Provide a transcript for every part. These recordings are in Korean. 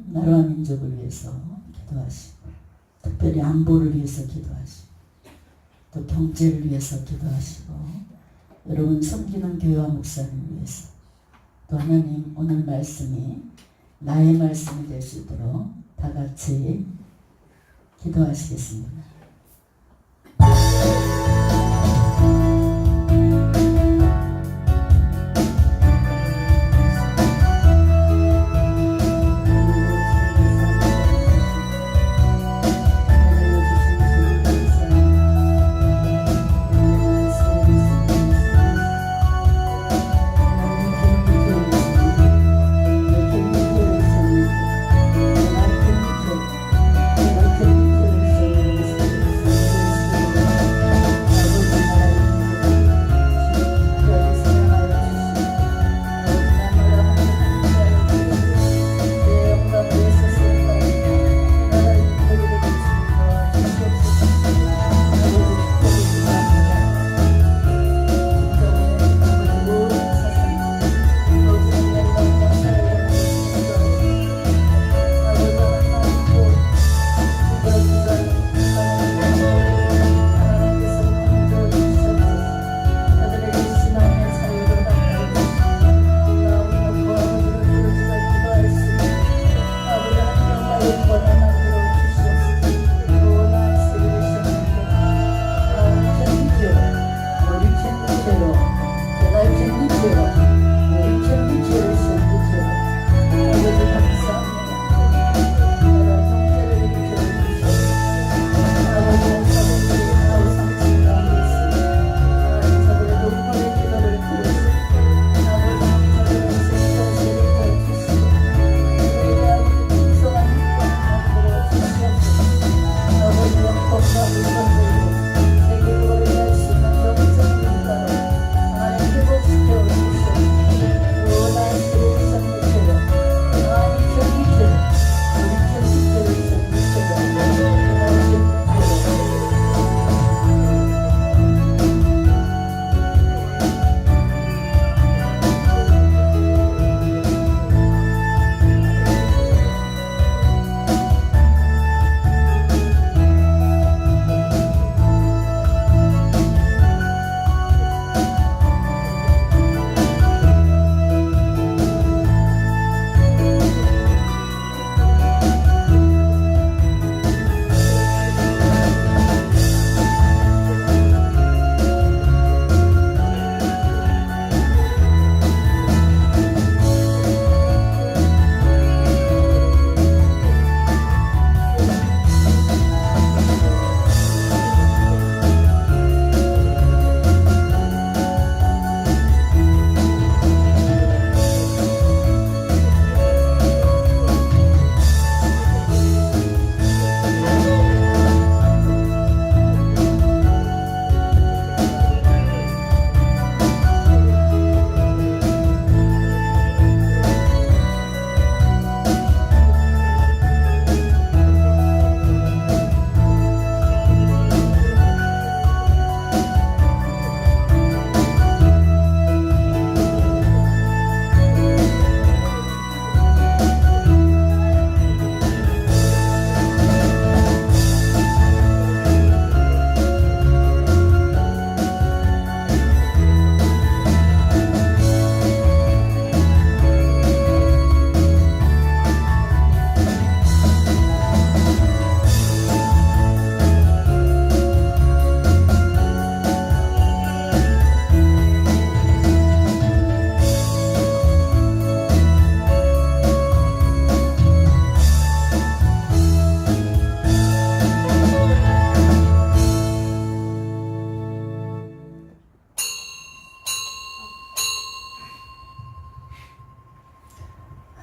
나라와 민족을 위해서 기도하시고, 특별히 안보를 위해서 기도하시고, 또 경제를 위해서 기도하시고, 여러분 섬기는 교회와 목사님을 위해서, 또 하나님 오늘 말씀이 나의 말씀이 될 수 있도록 다 같이 기도하시겠습니다.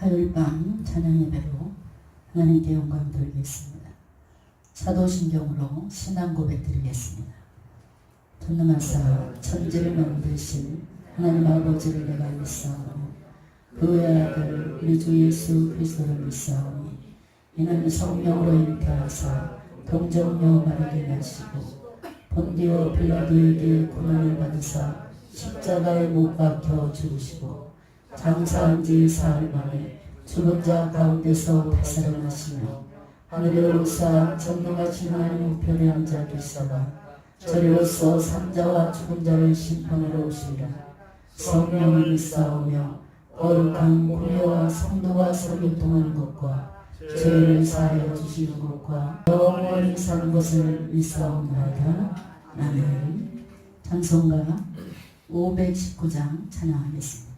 화요일 밤 찬양 예배로 하나님께 영광 돌리겠습니다. 사도신경으로 신앙 고백 드리겠습니다. 전능하사 천지를 만드신 하나님 아버지를 내가 믿사오니 그의 아들 우리 주 예수 그리스도를 믿사오니 이는 성령으로 잉태하사 동정녀 마리아에게 나시고 본디오 빌라도에게 고난을 받으사 십자가에 못 박혀 죽으시고 장사한 지 사흘 만에 죽은 자 가운데서 되살아나시며 하늘에 오르사 전능하신 하나님 우편에 앉아 계시다가 저리로서 산자와 죽은 자를 심판하러 오시리라. 성령을 믿사오며 거룩한 공예와 성도가 설교통하는 것과 죄를 사하여 주시는 것과 영원히 사는 것을 믿사옵나이다. 아멘. 찬송가 519장 찬양하겠습니다.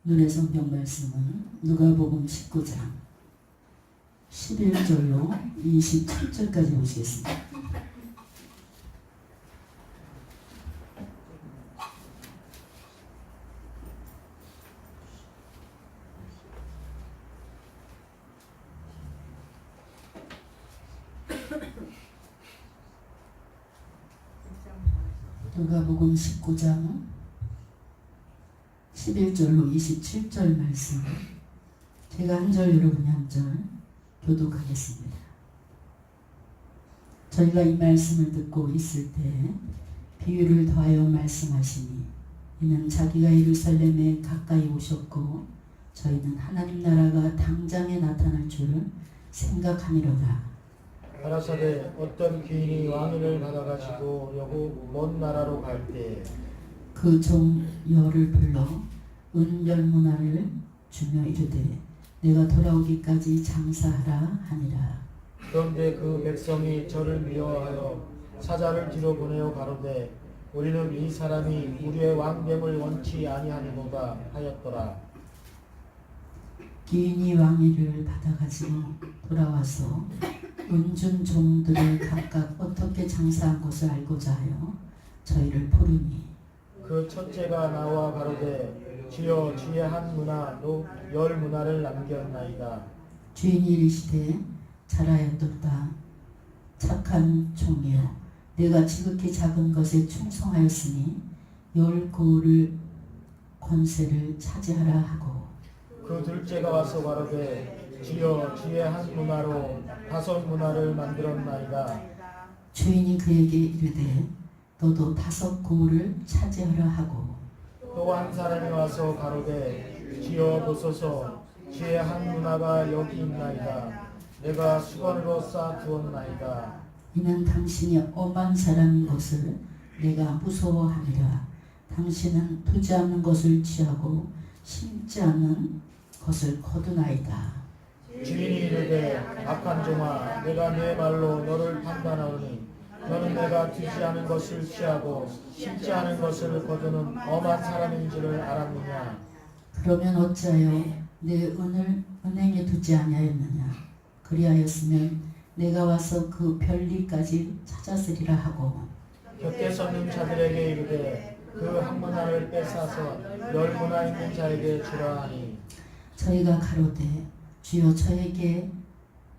오늘의 성경 말씀은 누가복음 19장 11절로 27절까지 보시겠습니다. 누가복음 19장 11절로 27절 말씀, 제가 한 절 여러분이 한 절 교독하겠습니다. 저희가 이 말씀을 듣고 있을 때 비유를 더하여 말씀하시니 이는 자기가 예루살렘에 가까이 오셨고 저희는 하나님 나라가 당장에 나타날 줄을 생각함이로다. 가라사대 어떤 귀인이 왕위를 받아가지고 여고 먼 나라로 갈 때 그 종 열을 불러 은열문화를 주며 이르되 내가 돌아오기까지 장사하라 하니라. 그런데 그 백성이 저를 미워하여 사자를 뒤로 보내어 가로되 우리는 이 사람이 우리의 왕됨을 원치 아니하는도다 하였더라. 귀인이 왕위를 받아가지고 돌아와서 은준 종들을 각각 어떻게 장사한 것을 알고자 하여 저희를 부르니 그 첫째가 나와 가로되 주여 주의 한 문화로 열 문화를 남겼나이다. 주인이 이르시되 잘하였도다 착한 종이여 내가 지극히 작은 것에 충성하였으니 열 고을을 권세를 차지하라 하고 그 둘째가 와서 가로되 주여 주의 한 문화로 다섯 문화를 만들었나이다. 주인이 그에게 이르되 너도 다섯 고을을 차지하라 하고 또 한 사람이 와서 가로되 주여 보소서 주의 한 문화가 여기 있나이다. 내가 수건으로 쌓아 두었나이다. 이는 당신이 엄한 사람인 것을 내가 무서워함이라. 당신은 두지 않는 것을 취하고 심지 않는 것을 거두나이다. 주인이 이르되 악한 종아 내가 내 말로 너를 판단하오니 너는 내가 두지 않은 것을 취하고 심지 않은 것을 거두는 엄한 사람인 줄을 알았느냐. 그러면 어찌하여 내 은을 은행에 두지 아니하였느냐. 그리하였으면 내가 와서 그 별리까지 찾았으리라 하고 곁에 서는 자들에게 이르되 그 한 문화를 뺏어서 열 문화 있는 자에게 주라 하니 저희가 가로되 주여 저에게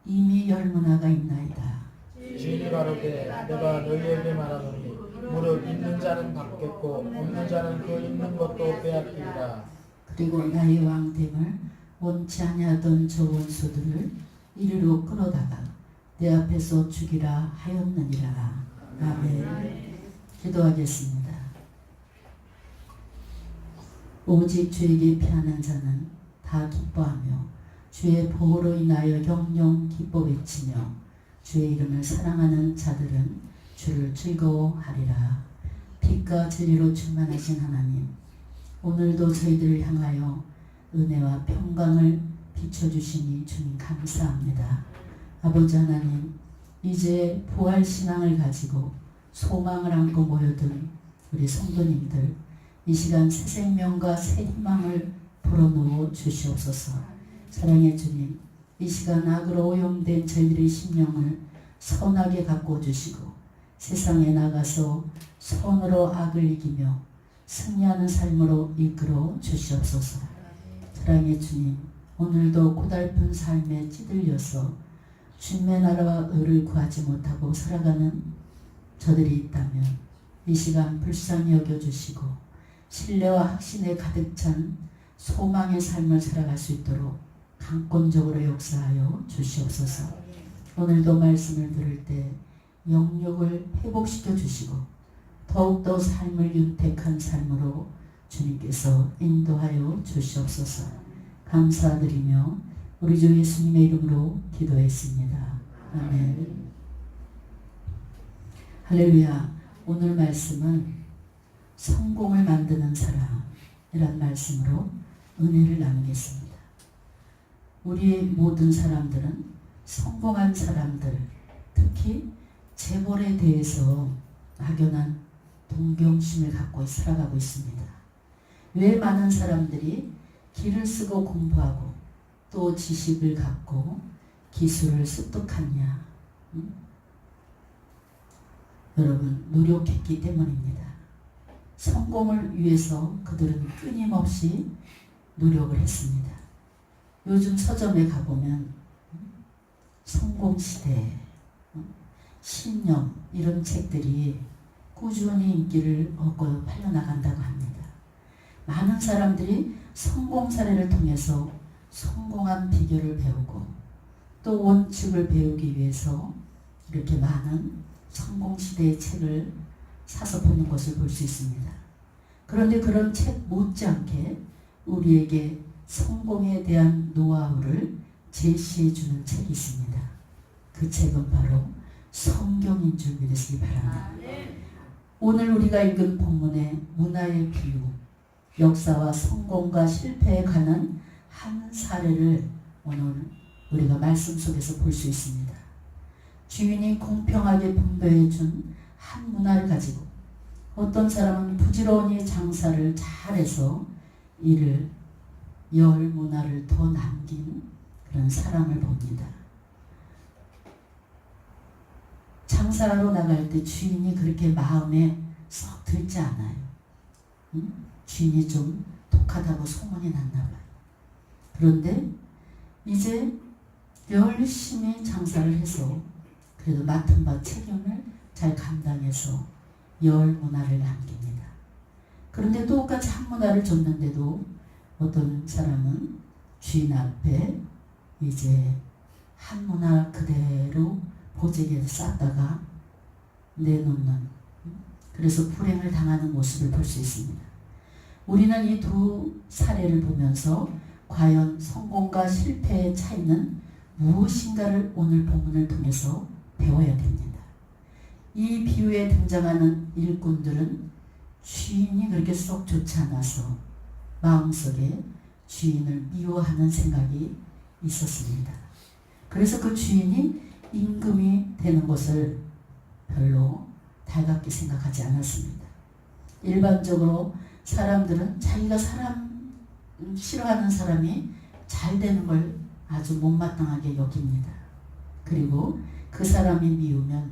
이미 열 문화가 있나이다. 주인이 가로되 내가 너희에게 말하노니 무릇 있는 자는 받겠고 없는 자는 그 있는 것도 빼앗기리라. 그리고 나의 왕됨을 원치 아니하던 저 원수들을 이리로 끌어다가 내 앞에서 죽이라 하였느니라. 아멘. 기도하겠습니다. 오직 주에게 피하는 자는 다 기뻐하며 주의 보호로 인하여 영영 기뻐 외치며 주의 이름을 사랑하는 자들은 주를 즐거워하리라. 빛과 진리로 충만하신 하나님, 오늘도 저희들을 향하여 은혜와 평강을 비춰주시니 주님 감사합니다. 아버지 하나님, 이제 부활신앙을 가지고 소망을 안고 모여든 우리 성도님들, 이 시간 새 생명과 새 희망을 불어넣어 주시옵소서. 사랑의 주님, 이 시간 악으로 오염된 저희들의 심령을 선하게 가꿔주시고 세상에 나가서 선으로 악을 이기며 승리하는 삶으로 이끌어 주시옵소서. 사랑의 주님, 오늘도 고달픈 삶에 찌들려서 주님의 나라와 의를 구하지 못하고 살아가는 저들이 있다면 이 시간 불쌍히 여겨주시고 신뢰와 확신에 가득 찬 소망의 삶을 살아갈 수 있도록 강권적으로 역사하여 주시옵소서. 오늘도 말씀을 들을 때 영육을 회복시켜 주시고 더욱더 삶을 윤택한 삶으로 주님께서 인도하여 주시옵소서. 감사드리며 우리 주 예수님의 이름으로 기도했습니다. 아멘. 할렐루야. 오늘 말씀은 성공을 만드는 사람이란 말씀으로 은혜를 나누겠습니다. 우리의 모든 사람들은 성공한 사람들, 특히 재벌에 대해서 막연한 동경심을 갖고 살아가고 있습니다. 왜 많은 사람들이 길을 쓰고 공부하고 또 지식을 갖고 기술을 습득하냐? 여러분, 노력했기 때문입니다. 성공을 위해서 그들은 끊임없이 노력을 했습니다. 요즘 서점에 가보면 성공시대, 신념 이런 책들이 꾸준히 인기를 얻고 팔려나간다고 합니다. 많은 사람들이 성공 사례를 통해서 성공한 비결을 배우고 또 원칙을 배우기 위해서 이렇게 많은 성공시대의 책을 사서 보는 것을 볼 수 있습니다. 그런데 그런 책 못지않게 우리에게 성공에 대한 노하우를 제시해 주는 책이 있습니다. 그 책은 바로 성경인 줄 믿으시기 바랍니다. 오늘 우리가 읽은 본문의 문화의 비유, 역사와 성공과 실패에 관한 한 사례를 오늘 우리가 말씀 속에서 볼 수 있습니다. 주인이 공평하게 분배해 준 한 문화를 가지고 어떤 사람은 부지런히 장사를 잘해서 이를 10문화를 더 남긴 그런 사람을 봅니다. 장사하러 나갈 때 주인이 그렇게 마음에 썩 들지 않아요. 주인이 좀 독하다고 소문이 났나 봐요. 그런데 이제 열심히 장사를 해서 그래도 맡은 바 책임을 잘 감당해서 10문화를 남깁니다. 그런데 똑같이 한 문화를 줬는데도 어떤 사람은 주인 앞에 이제 한 문화 그대로 보재기에서 쌌다가 내놓는, 그래서 불행을 당하는 모습을 볼 수 있습니다. 우리는 이 두 사례를 보면서 과연 성공과 실패의 차이는 무엇인가를 오늘 본문을 통해서 배워야 됩니다. 이 비유에 등장하는 일꾼들은 주인이 그렇게 썩 좋지 않아서 마음속에 주인을 미워하는 생각이 있었습니다. 그래서 그 주인이 임금이 되는 것을 별로 달갑게 생각하지 않았습니다. 일반적으로 사람들은 자기가 싫어하는 사람이 잘 되는 걸 아주 못마땅하게 여깁니다. 그리고 그 사람이 미우면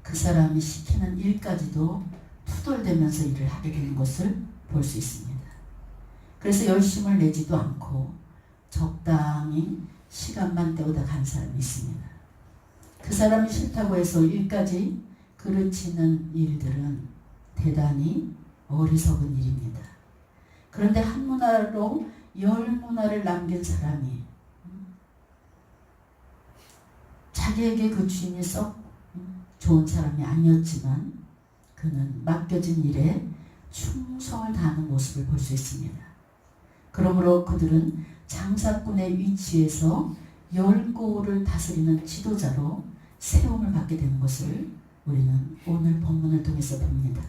그 사람이 시키는 일까지도 투덜대면서 일을 하게 되는 것을 볼 수 있습니다. 그래서 열심을 내지도 않고 적당히 시간만 때우다 간 사람이 있습니다. 그 사람이 싫다고 해서 일까지 그르치는 일들은 대단히 어리석은 일입니다. 그런데 한 문화로 10문화를 남긴 사람이 자기에게 그 주인이 썩 좋은 사람이 아니었지만 그는 맡겨진 일에 충성을 다하는 모습을 볼 수 있습니다. 그러므로 그들은 장사꾼의 위치에서 10고을을 다스리는 지도자로 세움을 받게 되는 것을 우리는 오늘 본문을 통해서 봅니다.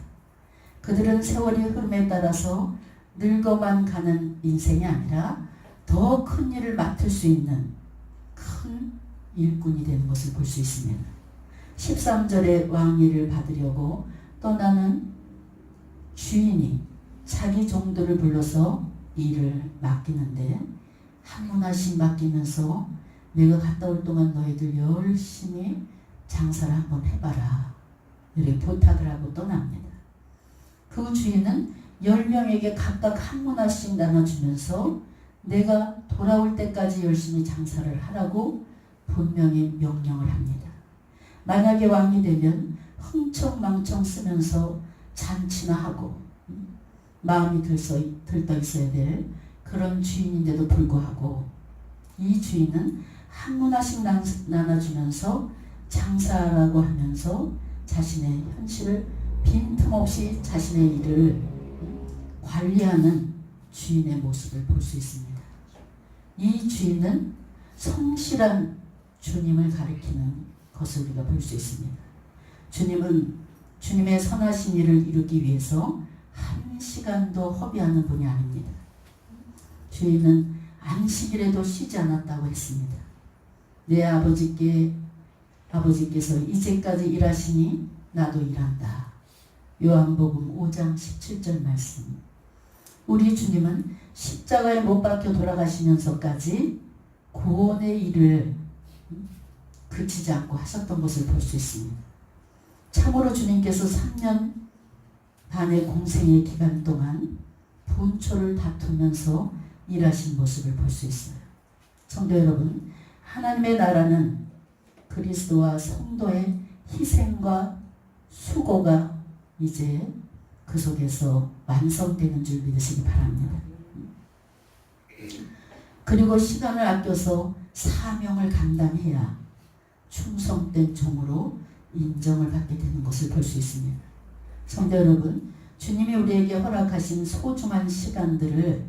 그들은 세월이 흐름에 따라서 늙어만 가는 인생이 아니라 더 큰 일을 맡을 수 있는 큰 일꾼이 되는 것을 볼 수 있습니다. 13절에 왕위를 받으려고 떠나는 주인이 자기 종들을 불러서 일을 맡기는데 한 문화씩 맡기면서 내가 갔다 올 동안 너희들 열심히 장사를 한번 해봐라, 이렇게 부탁을 하고 떠납니다. 그 주인은 10명에게 각각 한 문화씩 나눠주면서 내가 돌아올 때까지 열심히 장사를 하라고 분명히 명령을 합니다. 만약에 왕이 되면 흥청망청 쓰면서 잔치나 하고 마음이 들떠 있어야 될 그런 주인인데도 불구하고 이 주인은 한 문화씩 나눠주면서 장사라고 하면서 자신의 현실을 빈틈없이 자신의 일을 관리하는 주인의 모습을 볼 수 있습니다. 이 주인은 성실한 주님을 가리키는 것을 우리가 볼 수 있습니다. 주님은 주님의 선하신 일을 이루기 위해서 한 시간도 허비하는 분이 아닙니다. 주인은 안식일에도 쉬지 않았다고 했습니다. 내 아버지께서 이제까지 일하시니 나도 일한다. 요한복음 5장 17절 말씀. 우리 주님은 십자가에 못 박혀 돌아가시면서까지 구원의 일을 그치지 않고 하셨던 것을 볼 수 있습니다. 참으로 주님께서 3년 반의 공생의 기간 동안 분초를 다투면서 일하신 모습을 볼 수 있어요. 성도 여러분, 하나님의 나라는 그리스도와 성도의 희생과 수고가 이제 그 속에서 완성되는 줄 믿으시기 바랍니다. 그리고 시간을 아껴서 사명을 감당해야 충성된 종으로 인정을 받게 되는 것을 볼 수 있습니다. 성도 여러분, 주님이 우리에게 허락하신 소중한 시간을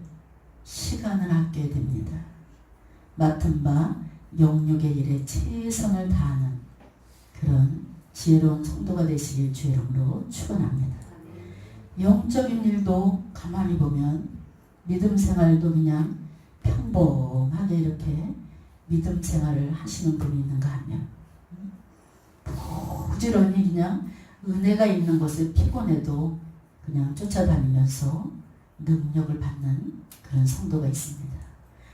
아껴야 됩니다. 맡은 바 영육의 일에 최선을 다하는 그런 지혜로운 성도가 되시길 주의 이름으로 축원합니다. 영적인 일도 가만히 보면 믿음 생활도 그냥 평범하게 이렇게 믿음 생활을 하시는 분이 있는가 하면 부지런히 그냥 은혜가 있는 곳에 피곤해도 그냥 쫓아다니면서 능력을 받는 그런 성도가 있습니다.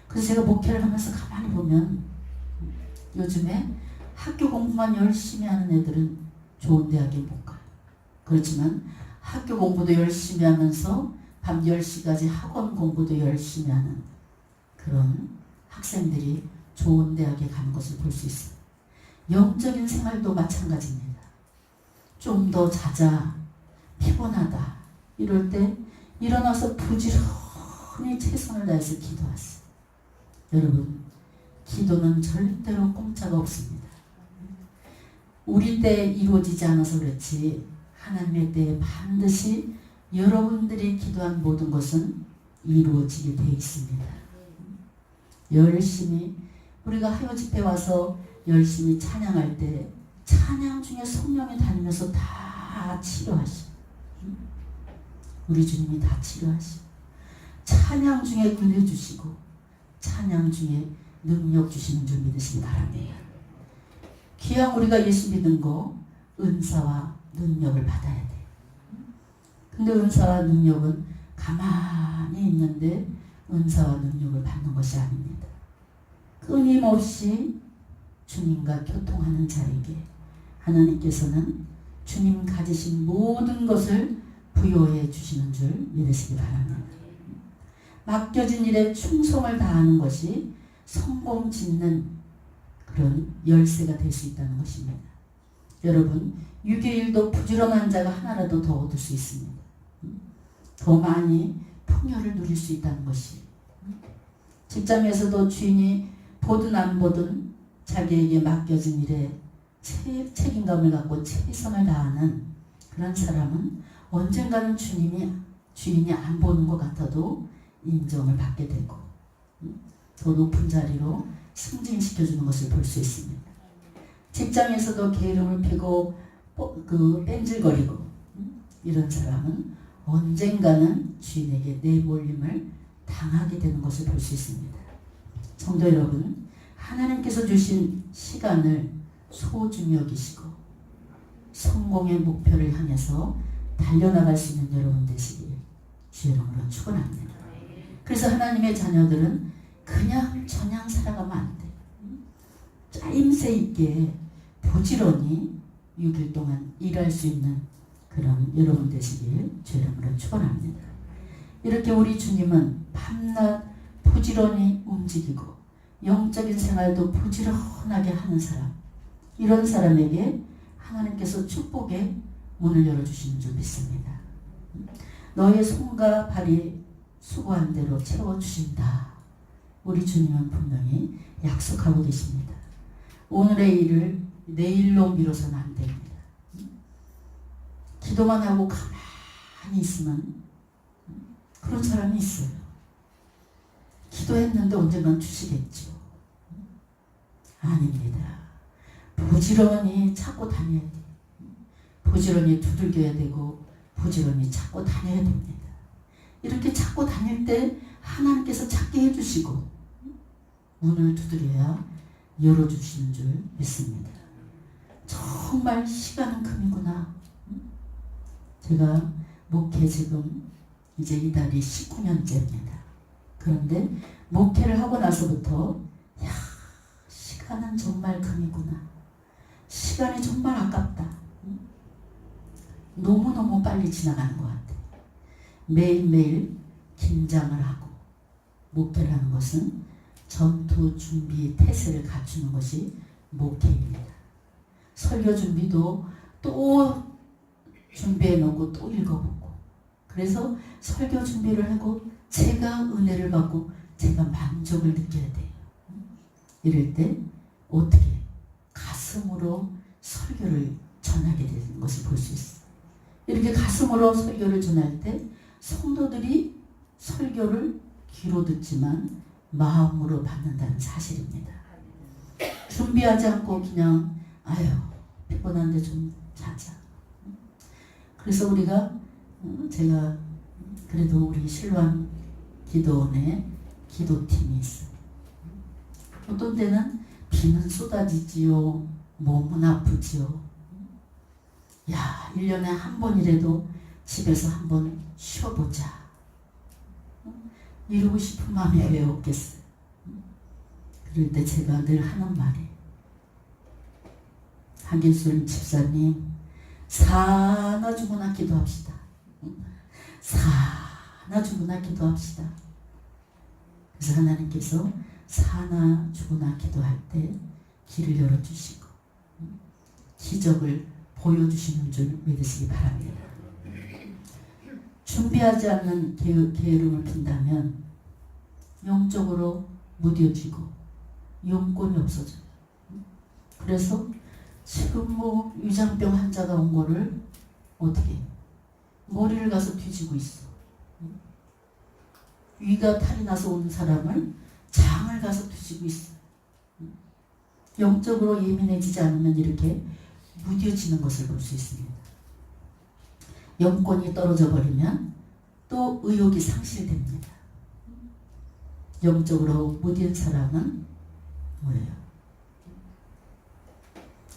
그래서 제가 목회를 하면서 가만히 보면 요즘에 학교 공부만 열심히 하는 애들은 좋은 대학에 못 가요. 그렇지만 학교 공부도 열심히 하면서 밤 10시까지 학원 공부도 열심히 하는 그런 학생들이 좋은 대학에 가는 것을 볼 수 있어요. 영적인 생활도 마찬가지입니다. 좀 더 자자, 피곤하다 이럴 때 일어나서 부지런히 최선을 다해서 기도하세요. 여러분, 기도는 절대로 공짜가 없습니다. 우리 때 이루어지지 않아서 그렇지 하나님의 때에 반드시 여러분들이 기도한 모든 것은 이루어지게 되어 있습니다. 열심히 우리가 하요 집회 와서 열심히 찬양할 때 찬양 중에 성령이 다니면서 다 치료하시고 우리 주님이 다 치료하시고 찬양 중에 은혜 주시고 찬양 중에 능력 주시는 줄 믿으시기 바랍니다. 기왕 우리가 예수 믿은 거 은사와 능력을 받아야 돼. 근데 은사와 능력은 가만히 있는데 은사와 능력을 받는 것이 아닙니다. 끊임없이 주님과 교통하는 자에게 하나님께서는 주님 가지신 모든 것을 부여해 주시는 줄 믿으시기 바랍니다. 맡겨진 일에 충성을 다하는 것이 성공 짓는 그런 열쇠가 될 수 있다는 것입니다. 여러분, 6일도 부지런한 자가 하나라도 더 얻을 수 있습니다. 더 많이 풍요를 누릴 수 있다는 것이. 직장에서도 주인이 보든 안 보든 자기에게 맡겨진 일에 책임감을 갖고 최선을 다하는 그런 사람은 언젠가는 주인이 안 보는 것 같아도 인정을 받게 되고 더 높은 자리로 승진시켜주는 것을 볼 수 있습니다. 직장에서도 게으름을 피고 뺀질거리고 이런 사람은 언젠가는 주인에게 내몰림을 당하게 되는 것을 볼 수 있습니다. 성도 여러분, 하나님께서 주신 시간을 소중히 여기시고 성공의 목표를 향해서 달려나갈 수 있는 여러분 되시길 주의 이름으로 축원합니다. 그래서 하나님의 자녀들은 그냥 저냥 살아가면 안 돼. 짜임새 있게 부지런히 6일 동안 일할 수 있는 그런 여러분 되시길 주의 이름으로 축원합니다. 이렇게 우리 주님은 밤낮 부지런히 움직이고 영적인 생활도 부지런하게 하는 사람, 이런 사람에게 하나님께서 축복의 문을 열어주시는 줄 믿습니다. 너의 손과 발이 수고한 대로 채워주신다. 우리 주님은 분명히 약속하고 계십니다. 오늘의 일을 내일로 미뤄서는 안 됩니다. 기도만 하고 가만히 있으면 그런 사람이 있어요. 기도했는데 언젠간 주시겠죠. 아닙니다. 부지런히 찾고 다녀야 돼요. 부지런히 두들겨야 되고 부지런히 찾고 다녀야 됩니다. 이렇게 찾고 다닐 때 하나님께서 찾게 해주시고 문을 두드려야 열어주시는 줄 믿습니다. 정말 시간은 금이구나. 제가 목회 지금 이제 이달이 19년째입니다. 그런데 목회를 하고 나서부터 시간은 정말 금이구나. 시간이 정말 아깝다. 너무너무 빨리 지나가는 것 같아요. 매일매일 긴장을 하고 목회를 하는 것은 전투 준비 태세를 갖추는 것이 목회입니다. 설교 준비도 또 준비해 놓고 또 읽어보고 그래서 설교 준비를 하고 제가 은혜를 받고 제가 만족을 느껴야 돼요. 이럴 때 어떻게 가슴으로 설교를 전하게 되는 것을 볼 수 있어요. 이렇게 가슴으로 설교를 전할 때 성도들이 설교를 귀로 듣지만 마음으로 받는다는 사실입니다. 준비하지 않고 그냥 아유 피곤한데 좀 자자. 그래서 우리가 제가 그래도 우리 실로암 기도원에 기도팀이 있어요. 어떤 때는 비는 쏟아지지요. 몸은 아프지요. 야, 1년에 한 번이라도 집에서 한 번 쉬어보자. 이러고 싶은 마음이 왜 없겠어요. 그럴 때 제가 늘 하는 말이 한길순 집사님 사나 죽으나 기도합시다. 사나 죽으나 기도합시다. 그래서 하나님께서 사나 죽으나 기도할 때 길을 열어주시고 기적을 보여주시는 줄 믿으시기 바랍니다. 준비하지 않는 게으름을 핀다면 영적으로 무뎌지고 용건이 없어져요. 그래서 지금 뭐 위장병 환자가 온 거를 어떻게 머리를 가서 뒤지고 있어. 위가 탈이 나서 온 사람을 장을 가서 뒤지고 있어. 영적으로 예민해지지 않으면 이렇게 무뎌지는 것을 볼 수 있습니다. 영권이 떨어져 버리면 또 의욕이 상실됩니다. 영적으로 무딘 사람은 뭐예요?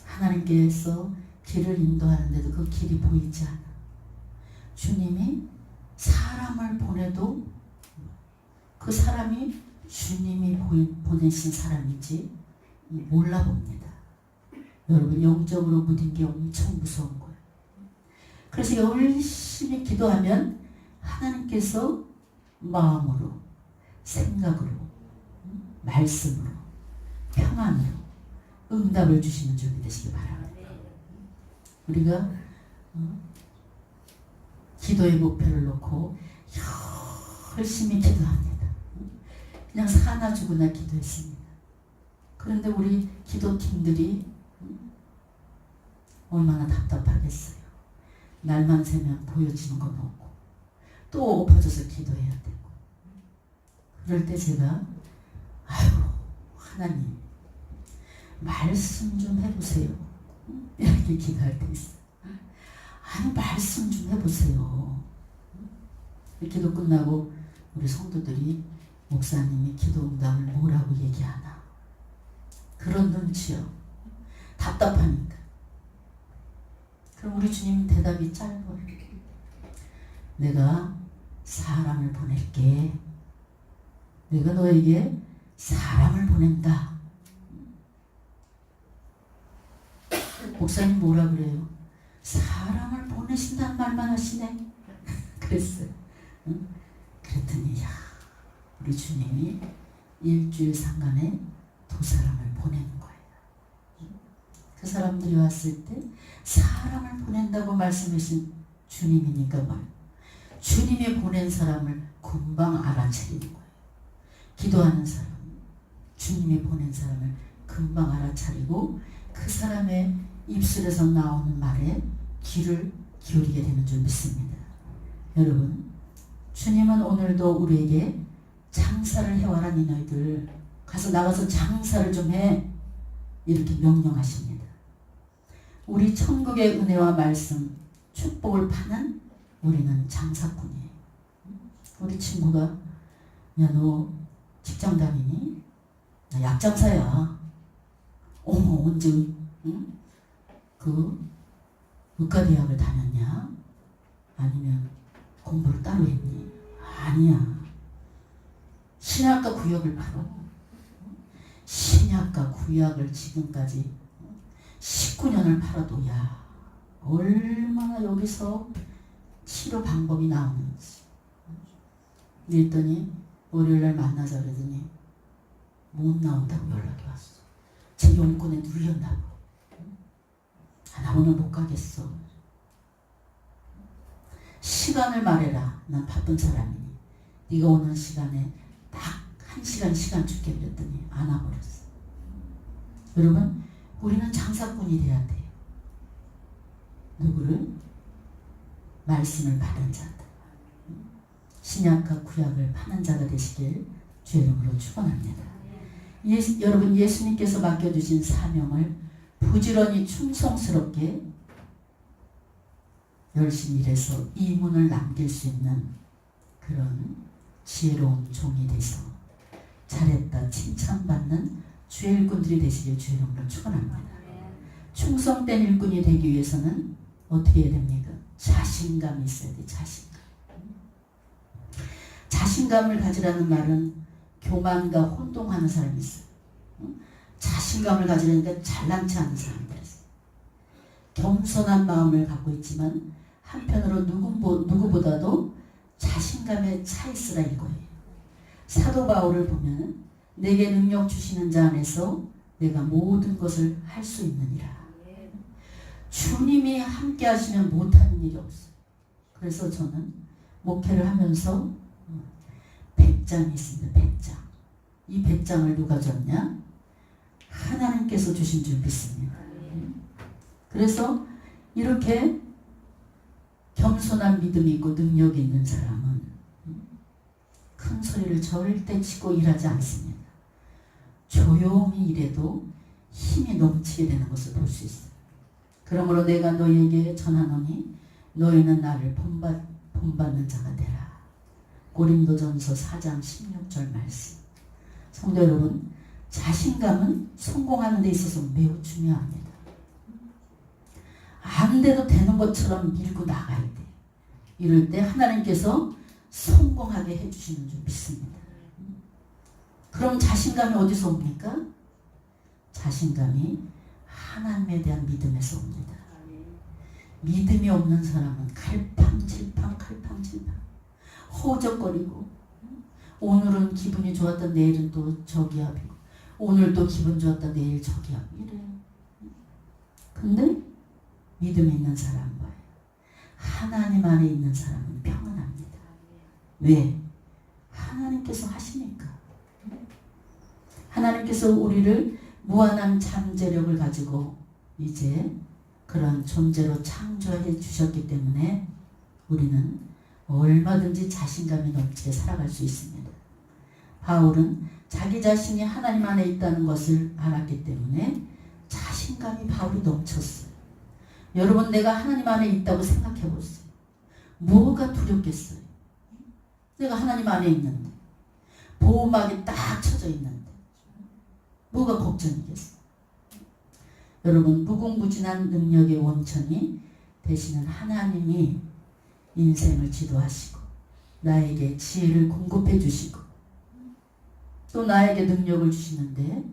하나님께서 길을 인도하는데도 그 길이 보이지 않아. 주님이 사람을 보내도 그 사람이 주님이 보내신 사람인지 몰라봅니다. 여러분 영적으로 무딘 게 엄청 무서운 거예요. 그래서 열심히 기도하면 하나님께서 마음으로, 생각으로, 말씀으로, 평안으로 응답을 주시는 줄 믿으시기 바랍니다. 우리가 기도의 목표를 놓고 열심히 기도합니다. 그냥 사나 죽으나 기도했습니다. 그런데 우리 기도팀들이 얼마나 답답하겠어요. 날만 새면 보여지는 건 없고 또 엎어져서 기도해야 되고 그럴 때 제가 아유 하나님 말씀 좀 해보세요. 이렇게 기도할 때 있어요. 아니 말씀 좀 해보세요. 기도 끝나고 우리 성도들이 목사님이 기도 응답을 뭐라고 얘기하나 그런 눈치요. 답답하니까. 그럼 우리 주님 대답이 짧아요. 내가 사람을 보낼게. 내가 너에게 사람을 보낸다. 목사님 뭐라 그래요? 사람을 보내신다는 말만 하시네. 그랬어요. 응? 그랬더니 야 우리 주님이 일주일 상간에 2사람을 보내는 거예요. 그 사람들이 왔을 때 사람을 보낸다고 말씀하신 주님이니까 말 주님이 보낸 사람을 금방 알아차리는 거예요. 기도하는 사람 주님이 보낸 사람을 금방 알아차리고 그 사람의 입술에서 나오는 말에 귀를 기울이게 되는 줄 믿습니다. 여러분 주님은 오늘도 우리에게 장사를 해와라. 니 너희들 가서 나가서 장사를 좀 해. 이렇게 명령하십니다. 우리 천국의 은혜와 말씀 축복을 파는 우리는 장사꾼이에요. 우리 친구가 야 너 직장 다니니? 나 약장사야. 어머 언제 응? 그 의과대학을 다녔냐? 아니면 공부를 따로 했니? 아니야. 신약과 구약을 팔아. 신약과 구약을 지금까지 19년을 팔아도 야 얼마나 여기서 치료 방법이 나오는지. 그랬더니 월요일날 만나자 그러더니 못 나온다고 연락이 왔어. 제 용건에 눌렸나봐. 나 오늘 못 가겠어. 시간을 말해라. 난 바쁜 사람이니. 네가 오는 시간에 딱 1시간 시간 줄게 그랬더니 안 와버렸어. 여러분 우리는 장사꾼이 돼야 돼요. 누구를? 말씀을 받은 자들. 신약과 구약을 파는 자가 되시길 주의 이름으로 축원합니다. 여러분 예수님께서 맡겨주신 사명을 부지런히 충성스럽게 열심히 일해서 이문을 남길 수 있는 그런 지혜로운 종이 돼서 잘했다 칭찬받는 주의 일꾼들이 되시길 주의 이름으로 축원합니다. 충성된 일꾼이 되기 위해서는 어떻게 해야 됩니까? 자신감이 있어야 돼. 자신감을 가지라는 말은 교만과 혼동하는 사람이 있어요. 자신감을 가지려니까 잘난 체 하는 사람들이 있어요. 겸손한 마음을 갖고 있지만 한편으로 누구보다도 자신감에 차 있으라 이거예요. 사도 바울을 보면 내게 능력 주시는 자 안에서 내가 모든 것을 할 수 있느니라. 주님이 함께 하시면 못하는 일이 없어요. 그래서 저는 목회를 하면서 배짱이 있습니다. 배짱. 이 배짱을 누가 줬냐? 하나님께서 주신 줄 믿습니다. 그래서 이렇게 겸손한 믿음이 있고 능력이 있는 사람은 큰 소리를 절대 치고 일하지 않습니다. 조용히 일해도 힘이 넘치게 되는 것을 볼 수 있어요. 그러므로 내가 너희에게 전하노니 너희는 나를 본받는 자가 되라. 고린도전서 4장 16절 말씀. 성도 여러분, 자신감은 성공하는 데 있어서 매우 중요합니다. 안 돼도 되는 것처럼 밀고 나가야 돼. 이럴 때 하나님께서 성공하게 해주시는 줄 믿습니다. 그럼 자신감이 어디서 옵니까? 자신감이 하나님에 대한 믿음에서 옵니다. 믿음이 없는 사람은 칼팡질팡 허우적거리고 오늘은 기분이 좋았다 내일은 또 저기하고 오늘 또 기분 좋았다 내일 저기하고 이래요. 근데 믿음이 있는 사람은 뭐예요? 하나님 안에 있는 사람은 평안합니다. 왜? 하나님께서 하시니까. 하나님께서 우리를 무한한 잠재력을 가지고 이제 그런 존재로 창조해 주셨기 때문에 우리는 얼마든지 자신감이 넘치게 살아갈 수 있습니다. 바울은 자기 자신이 하나님 안에 있다는 것을 알았기 때문에 자신감이 바울이 넘쳤어요. 여러분, 내가 하나님 안에 있다고 생각해 보세요. 뭐가 두렵겠어요? 내가 하나님 안에 있는데 보호막이 딱 쳐져 있는데 뭐가 걱정이겠어요? 여러분, 무궁무진한 능력의 원천이 되시는 하나님이 인생을 지도하시고 나에게 지혜를 공급해 주시고 또 나에게 능력을 주시는데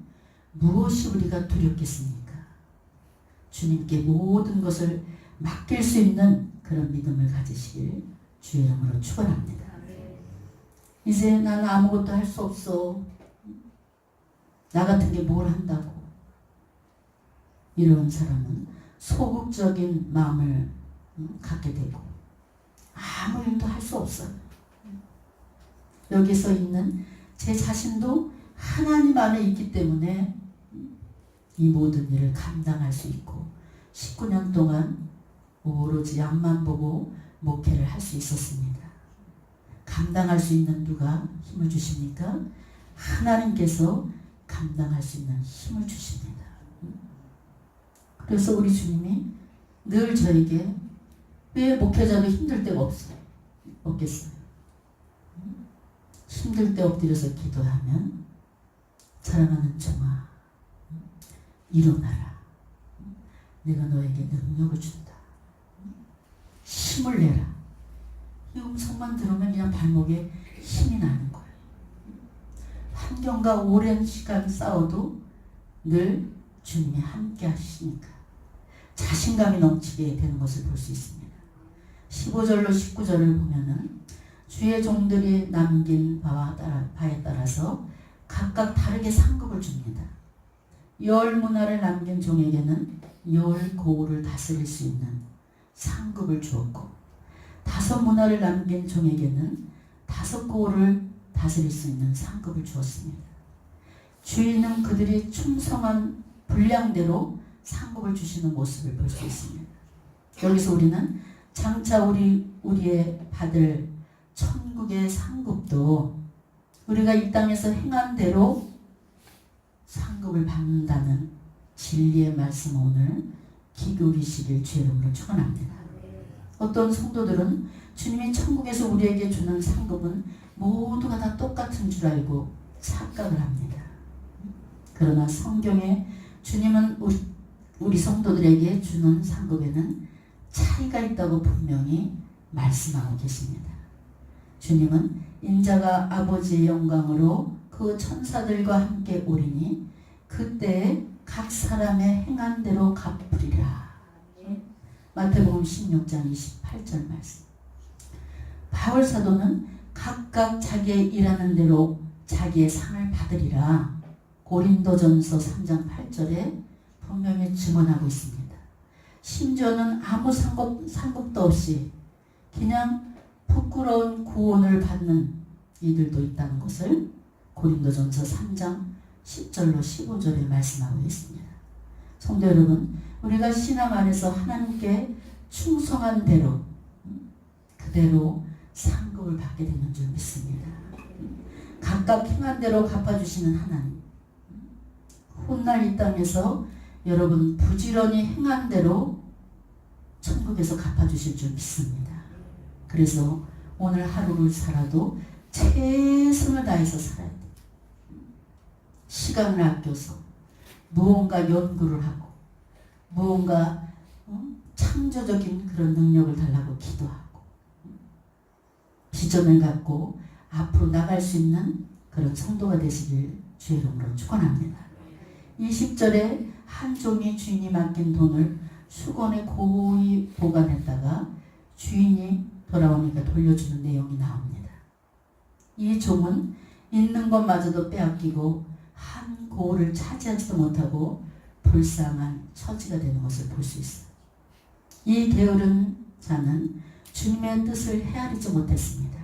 무엇이 우리가 두렵겠습니까? 주님께 모든 것을 맡길 수 있는 그런 믿음을 가지시길 주의 이름으로 축원합니다. 이제 난 아무것도 할 수 없어. 나 같은 게 뭘 한다고. 이런 사람은 소극적인 마음을 갖게 되고 아무 일도 할 수 없어요. 여기서 있는 제 자신도 하나님 안에 있기 때문에 이 모든 일을 감당할 수 있고 19년 동안 오로지 앞만 보고 목회를 할 수 있었습니다. 감당할 수 있는 누가 힘을 주십니까? 하나님께서 감당할 수 있는 힘을 주십니다. 그래서 우리 주님이 늘 저에게 왜 목회자도 힘들 때가 없겠어요? 힘들 때 엎드려서 기도하면 사랑하는 종아 일어나라. 내가 너에게 능력을 준다. 힘을 내라. 이 음성만 들으면 그냥 발목에 힘이 나는 거예요. 환경과 오랜 시간 싸워도 늘 주님이 함께 하시니까 자신감이 넘치게 되는 것을 볼 수 있습니다. 15절로 19절을 보면은 주의 종들이 남긴 바에 따라서 각각 다르게 상급을 줍니다. 10문화를 남긴 종에게는 10고을을 다스릴 수 있는 상급을 주었고 5문화를 남긴 종에게는 5고을을 다스릴 수 있는 상급을 주었습니다. 주인은 그들이 충성한 분량대로 상급을 주시는 모습을 볼 수 있습니다. 여기서 우리는 장차 우리의 받을 천국의 상급도 우리가 이 땅에서 행한 대로 상급을 받는다는 진리의 말씀 오늘 귀 기울이시길 주의 이름으로 축원합니다. 어떤 성도들은 주님이 천국에서 우리에게 주는 상급은 모두가 다 똑같은 줄 알고 착각을 합니다. 그러나 성경에 주님은 우리 성도들에게 주는 상급에는 차이가 있다고 분명히 말씀하고 계십니다. 주님은 인자가 아버지의 영광으로 그 천사들과 함께 오리니 그때 각 사람의 행한 대로 갚으리라. 마태복음 16장 28절 말씀. 바울 사도는 각각 자기의 일하는 대로 자기의 상을 받으리라. 고린도전서 3장 8절에 분명히 증언하고 있습니다. 심지어는 아무 상급도 없이 그냥 부끄러운 구원을 받는 이들도 있다는 것을 고린도전서 3장 10절로 15절에 말씀하고 있습니다. 성도 여러분, 우리가 신앙 안에서 하나님께 충성한 대로 그대로 상급을 받게 되는 줄 믿습니다. 각각 행한 대로 갚아주시는 하나님. 훗날 이 땅에서 여러분 부지런히 행한 대로 천국에서 갚아주실 줄 믿습니다. 그래서 오늘 하루를 살아도 최선을 다해서 살아야 돼요. 시간을 아껴서 무언가 연구를 하고 무언가 창조적인 그런 능력을 달라고 기도하고 비전을 갖고 앞으로 나갈 수 있는 그런 성도가 되시길 주의 이름으로 축원합니다. 20절에 한 종이 주인이 맡긴 돈을 수건에 고이 보관했다가 주인이 돌아오니까 돌려주는 내용이 나옵니다. 이 종은 있는 것마저도 빼앗기고 한 고을을 차지하지도 못하고 불쌍한 처지가 되는 것을 볼 수 있어요. 이 게으른 자는 주님의 뜻을 헤아리지 못했습니다.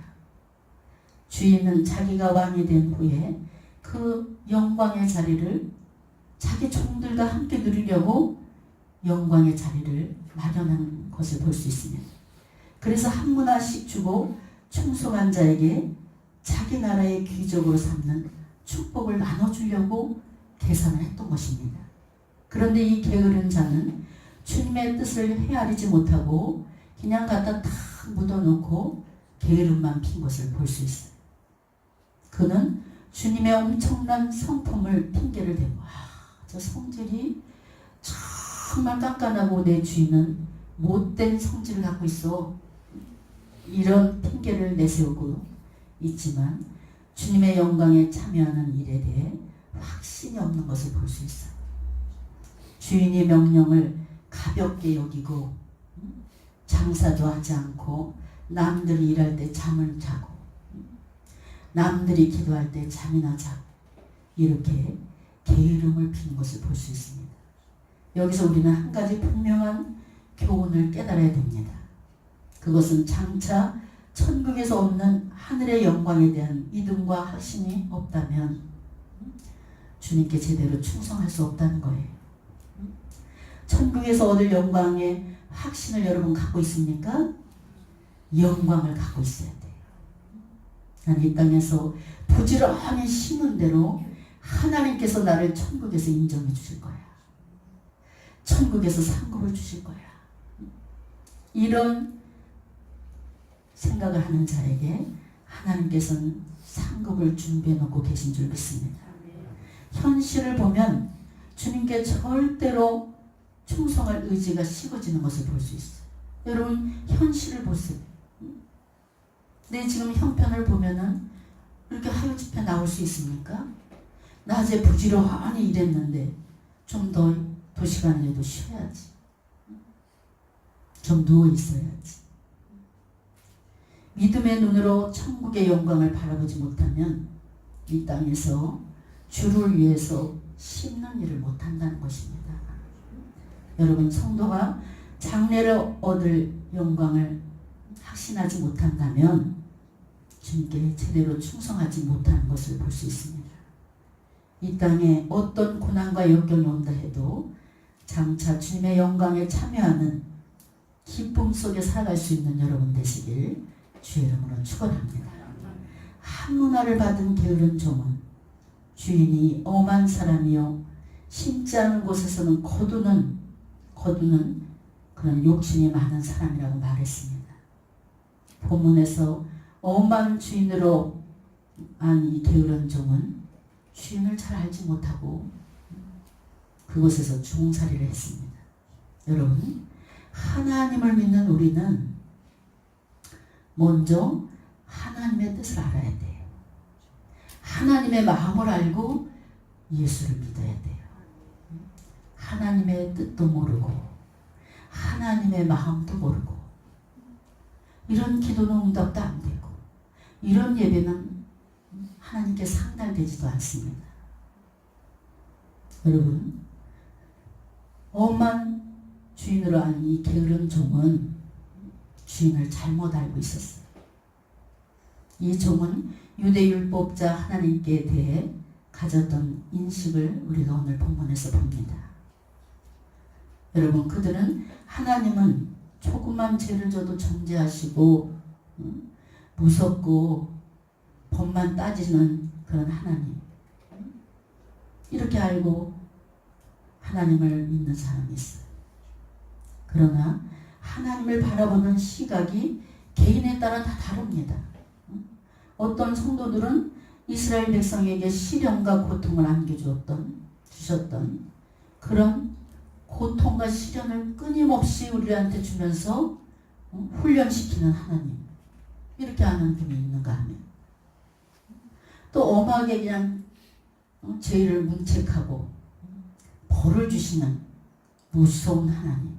주인은 자기가 왕이 된 후에 그 영광의 자리를 자기 종들과 함께 누리려고 영광의 자리를 마련한 것을 볼 수 있습니다. 그래서 한 문화씩 주고 충성한 자에게 자기 나라의 귀족으로 삼는 축복을 나눠주려고 계산을 했던 것입니다. 그런데 이 게으른 자는 주님의 뜻을 헤아리지 못하고 그냥 갖다 탁 묻어놓고 게으름만 핀 것을 볼 수 있어요. 그는 주님의 엄청난 성품을 핑계를 대고 저 성질이 정말 깐깐하고 내 주인은 못된 성질을 갖고 있어. 이런 핑계를 내세우고 있지만 주님의 영광에 참여하는 일에 대해 확신이 없는 것을 볼 수 있어요. 주인의 명령을 가볍게 여기고 장사도 하지 않고 남들이 일할 때 잠을 자고 남들이 기도할 때 잠이나 자고 이렇게 게으름을 피는 것을 볼 수 있습니다. 여기서 우리는 한 가지 분명한 교훈을 깨달아야 됩니다. 그것은 장차 천국에서 없는 하늘의 영광에 대한 믿음과 확신이 없다면 주님께 제대로 충성할 수 없다는 거예요. 천국에서 얻을 영광의 확신을 여러분 갖고 있습니까? 영광을 갖고 있어야 돼요. 난 이 땅에서 부지런히 심은 대로 하나님께서 나를 천국에서 인정해 주실 거야. 천국에서 상급을 주실 거야. 이런 생각을 하는 자에게 하나님께서는 상급을 준비해 놓고 계신 줄 믿습니다. 현실을 보면 주님께 절대로 충성할 의지가 식어지는 것을 볼 수 있어요. 여러분 현실을 보세요. 내 지금 형편을 보면은 이렇게 하루 집회 나올 수 있습니까? 낮에 부지런히 일했는데 좀 더 도시간이라도 쉬어야지. 좀 누워 있어야지. 믿음의 눈으로 천국의 영광을 바라보지 못하면 이 땅에서 주를 위해서 심는 일을 못한다는 것입니다. 여러분 성도가 장래를 얻을 영광을 확신하지 못한다면 주님께 제대로 충성하지 못하는 것을 볼 수 있습니다. 이 땅에 어떤 고난과 역경이 온다 해도 장차 주님의 영광에 참여하는 기쁨 속에 살아갈 수 있는 여러분 되시길 주의 이름으로 축원합니다. 한 문화를 받은 게으른 종은 주인이 엄한 사람이요 심지 않은 곳에서는 거두는 그런 욕심이 많은 사람이라고 말했습니다. 본문에서 엄한 주인으로 한 이 게으른 종은 주인을 잘 알지 못하고 그곳에서 종살이를 했습니다. 여러분, 하나님을 믿는 우리는 먼저 하나님의 뜻을 알아야 돼요. 하나님의 마음을 알고 예수를 믿어야 돼요. 하나님의 뜻도 모르고 하나님의 마음도 모르고 이런 기도는 응답도 안 되고 이런 예배는 하나님께 상달되지도 않습니다. 여러분, 엄한 주인으로 한 이 게으른 종은 주인을 잘못 알고 있었어요. 이 종은 유대율법자 하나님께 대해 가졌던 인식을 우리가 오늘 본문에서 봅니다. 여러분, 그들은 하나님은 조그만 죄를 져도 정죄하시고 무섭고 법만 따지는 그런 하나님, 이렇게 알고 하나님을 믿는 사람이 있어요. 그러나 하나님을 바라보는 시각이 개인에 따라 다 다릅니다. 어떤 성도들은 이스라엘 백성에게 시련과 고통을 주셨던 그런 고통과 시련을 끊임없이 우리한테 주면서 훈련시키는 하나님, 이렇게 하는 분이 있는가 하면, 또 엄하게 그냥 죄를 문책하고 벌을 주시는 무서운 하나님,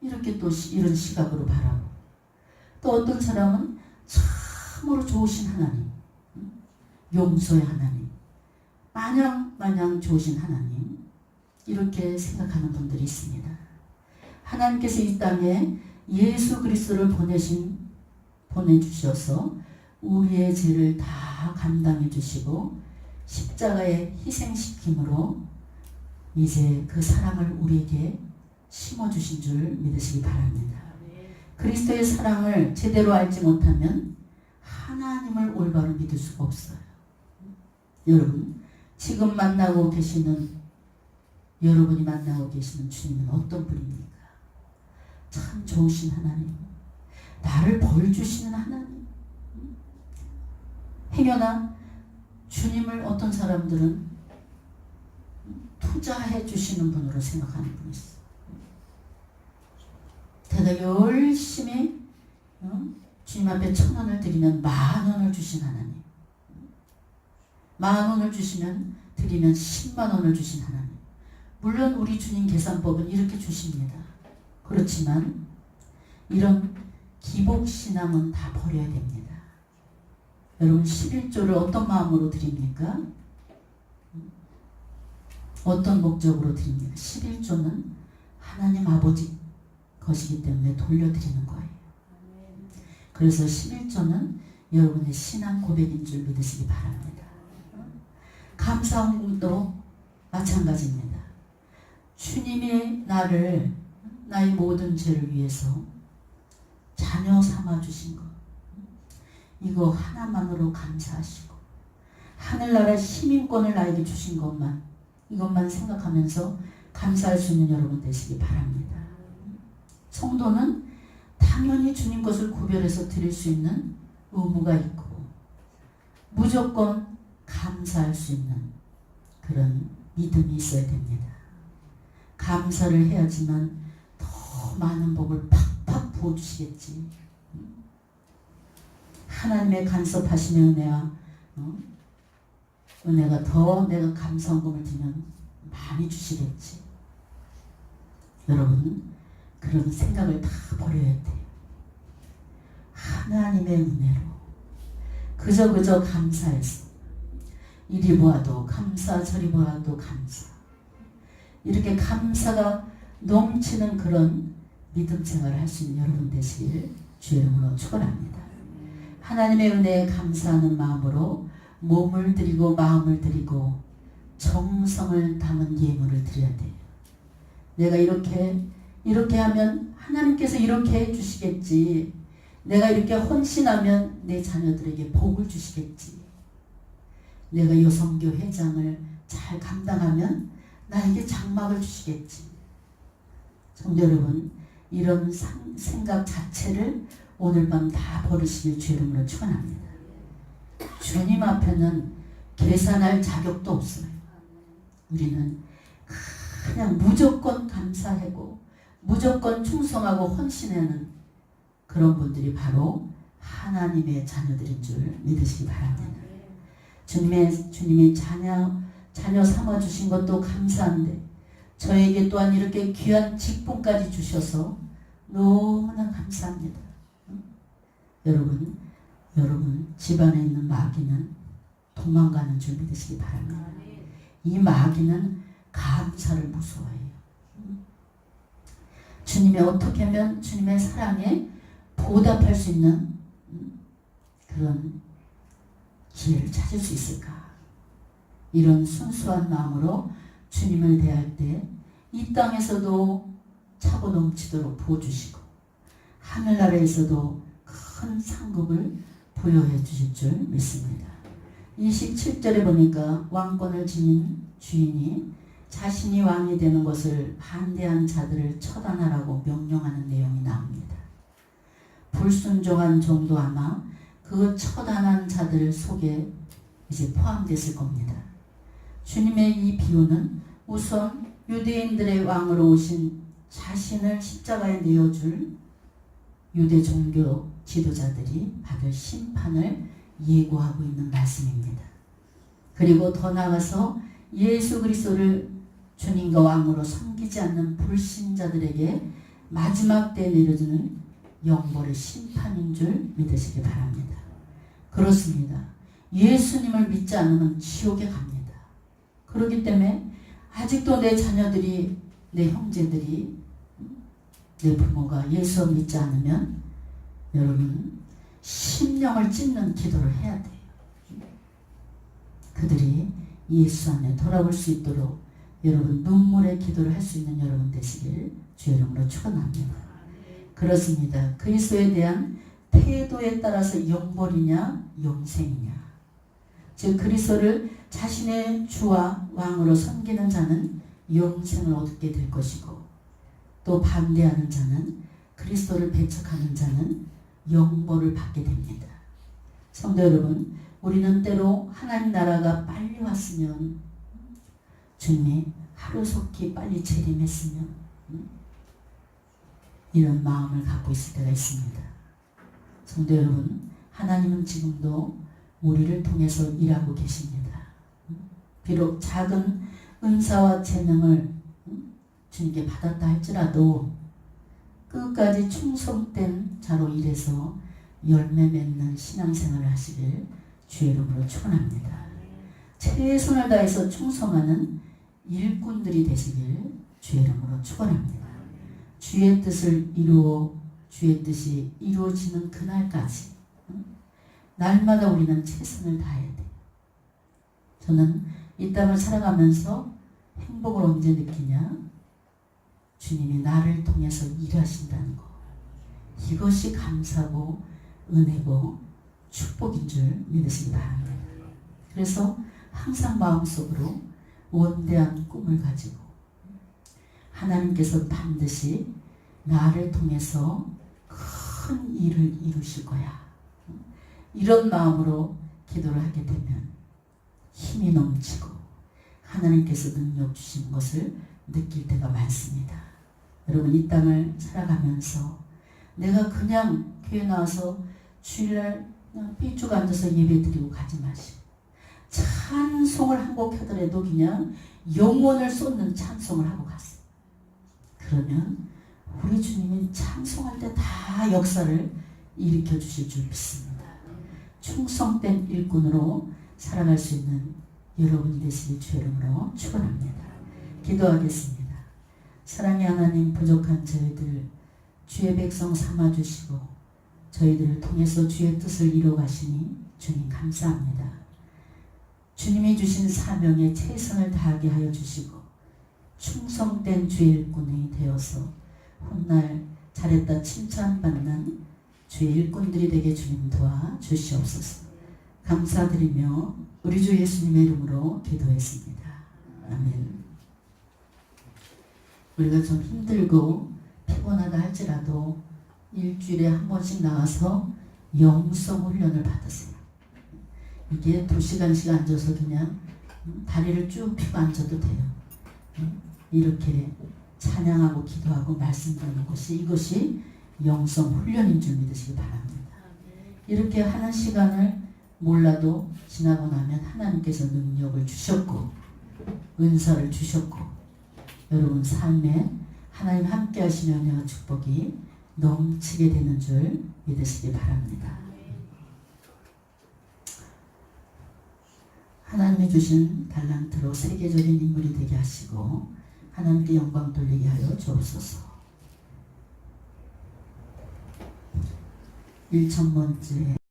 이렇게 또 이런 시각으로 바라고, 또 어떤 사람은 참으로 좋으신 하나님, 용서의 하나님, 마냥 좋으신 하나님, 이렇게 생각하는 분들이 있습니다. 하나님께서 이 땅에 예수 그리스도를 보내주셔서 우리의 죄를 다 감당해 주시고 십자가에 희생시킴으로 이제 그 사랑을 우리에게 심어주신 줄 믿으시기 바랍니다. 그리스도의 사랑을 제대로 알지 못하면 하나님을 올바로 믿을 수가 없어요. 여러분, 지금 여러분이 만나고 계시는 주님은 어떤 분입니까? 참 좋으신 하나님, 나를 벌 주시는 하나님. 행여나 주님을 어떤 사람들은 투자해 주시는 분으로 생각하는 분이 있어요. 대다 열심히 주님 앞에 1,000원을 드리면 10,000원을 주신 하나님, 10,000원을 드리면 100,000원을 주신 하나님. 물론 우리 주님 계산법은 이렇게 주십니다. 그렇지만 이런 기복신앙은 다 버려야 됩니다. 여러분, 11조를 어떤 마음으로 드립니까? 어떤 목적으로 드립니까? 11조는 하나님 아버지 것이기 때문에 돌려드리는 거예요. 그래서 11조는 여러분의 신앙 고백인 줄 믿으시기 바랍니다. 감사헌금도 마찬가지입니다. 주님이 나의 모든 죄를 위해서 자녀 삼아 주신 것, 이거 하나만으로 감사하시고 하늘나라 시민권을 나에게 주신 이것만 생각하면서 감사할 수 있는 여러분 되시기 바랍니다. 성도는 당연히 주님 것을 구별해서 드릴 수 있는 의무가 있고 무조건 감사할 수 있는 그런 믿음이 있어야 됩니다. 감사를 해야지만 더 많은 복을 팍팍 부어주시겠지. 하나님의 간섭하심의 은혜가 더 내가 감사헌금을 드리면 많이 주시겠지. 여러분, 그런 생각을 다 버려야 돼요. 하나님의 은혜로 그저 감사해서 이리 보아도 감사, 저리 보아도 감사, 이렇게 감사가 넘치는 그런 믿음 생활을 할 수 있는 여러분 되시길 주의 이름으로 축원합니다. 하나님의 은혜에 감사하는 마음으로 몸을 드리고 마음을 드리고 정성을 담은 예물을 드려야 돼요. 내가 이렇게 하면 하나님께서 이렇게 해주시겠지. 내가 이렇게 헌신하면 내 자녀들에게 복을 주시겠지. 내가 여성교 회장을 잘 감당하면 나에게 장막을 주시겠지. 성도 여러분, 이런 생각 자체를 오늘 밤 다 버리시길 주 이름으로 축원합니다. 주님 앞에는 계산할 자격도 없어요. 우리는 그냥 무조건 감사하고 무조건 충성하고 헌신하는 그런 분들이 바로 하나님의 자녀들인 줄 믿으시기 바랍니다. 주님이 자녀 삼아주신 것도 감사한데 저에게 또한 이렇게 귀한 직분까지 주셔서 너무나 감사합니다. 여러분 집안에 있는 마귀는 도망가는 줄 믿으시기 바랍니다. 이 마귀는 감사를 무서워해요. 주님의 어떻게 하면 주님의 사랑에 보답할 수 있는 그런 기회를 찾을 수 있을까? 이런 순수한 마음으로 주님을 대할 때 이 땅에서도 차고 넘치도록 부어주시고 하늘나라에서도 큰 상급을 부여해 주실 줄 믿습니다. 27절에 보니까 왕권을 지닌 주인이 자신이 왕이 되는 것을 반대한 자들을 처단하라고 명령하는 내용이 나옵니다. 불순종한 종도 아마 그 처단한 자들 속에 이제 포함됐을 겁니다. 주님의 이 비유는 우선 유대인들의 왕으로 오신 자신을 십자가에 내어줄 유대 종교 지도자들이 받을 심판을 예고하고 있는 말씀입니다. 그리고 더 나아가서 예수 그리스도를 주님과 왕으로 섬기지 않는 불신자들에게 마지막 때에 내려주는 영벌의 심판인 줄 믿으시기 바랍니다. 그렇습니다. 예수님을 믿지 않으면 지옥에 갑니다. 그렇기 때문에 아직도 내 자녀들이, 내 형제들이, 내 부모가 예수 믿지 않으면 여러분 심령을 찢는 기도를 해야 돼요. 그들이 예수 안에 돌아올 수 있도록 여러분 눈물의 기도를 할 수 있는 여러분 되시길 주 이름으로 축원합니다. 그렇습니다. 그리스도에 대한 태도에 따라서 영벌이냐 영생이냐. 즉 그리스도를 자신의 주와 왕으로 섬기는 자는 영생을 얻게 될 것이고 또 반대하는 자는 그리스도를 배척하는 자는 영벌을 받게 됩니다. 성도 여러분, 우리는 때로 하나님 나라가 빨리 왔으면 주님이 하루속히 빨리 재림했으면 이런 마음을 갖고 있을 때가 있습니다. 성도 여러분, 하나님은 지금도 우리를 통해서 일하고 계십니다. 비록 작은 은사와 재능을 주님께 받았다 할지라도 끝까지 충성된 자로 일해서 열매 맺는 신앙생활을 하시길 주의 이름으로 축원합니다. 최선을 다해서 충성하는 일꾼들이 되시길 주의 이름으로 축원합니다. 주의 뜻을 이루어 주의 뜻이 이루어지는 그날까지 날마다 우리는 최선을 다해야 돼요. 저는 이 땅을 살아가면서 행복을 언제 느끼냐? 주님이 나를 통해서 일하신다는 거. 이것이 감사고 은혜고 축복인 줄 믿으시기 바랍니다. 그래서 항상 마음속으로 원대한 꿈을 가지고 하나님께서 반드시 나를 통해서 큰 일을 이루실 거야. 이런 마음으로 기도를 하게 되면 힘이 넘치고 하나님께서 능력 주신 것을 느낄 때가 많습니다. 여러분 이 땅을 살아가면서 내가 그냥 교회 나와서 주일날 그냥 삐쭉 앉아서 예배 드리고 가지 마시고 찬송을 한 곡 하더라도 그냥 영혼을 쏟는 찬송을 하고 갔어요. 그러면 우리 주님이 찬송할 때 다 역사를 일으켜 주실 줄 믿습니다. 충성된 일꾼으로 살아갈 수 있는 여러분이 되시길 주 이름으로 축원합니다. 기도하겠습니다. 사랑의 하나님, 부족한 저희들 주의 백성 삼아주시고 저희들을 통해서 주의 뜻을 이루어가시니 주님 감사합니다. 주님이 주신 사명에 최선을 다하게 하여 주시고 충성된 주의 일꾼이 되어서 훗날 잘했다 칭찬받는 주의 일꾼들이 되게 주님 도와 주시옵소서. 감사드리며 우리 주 예수님의 이름으로 기도했습니다. 아멘. 우리가 좀 힘들고 피곤하다 할지라도 일주일에 한 번씩 나와서 영성 훈련을 받으세요. 이게 2시간씩 앉아서 그냥 다리를 쭉 펴고 앉아도 돼요. 이렇게 찬양하고 기도하고 말씀 듣는 것이 이것이 영성 훈련인 줄 믿으시기 바랍니다. 이렇게 하는 시간을 몰라도 지나고 나면 하나님께서 능력을 주셨고 은사를 주셨고 여러분 삶에 하나님 함께 하시며 은혜와 축복이 넘치게 되는 줄 믿으시기 바랍니다. 하나님이 주신 달란트로 세계적인 인물이 되게 하시고 하나님께 영광 돌리게 하여 주옵소서. 1000번째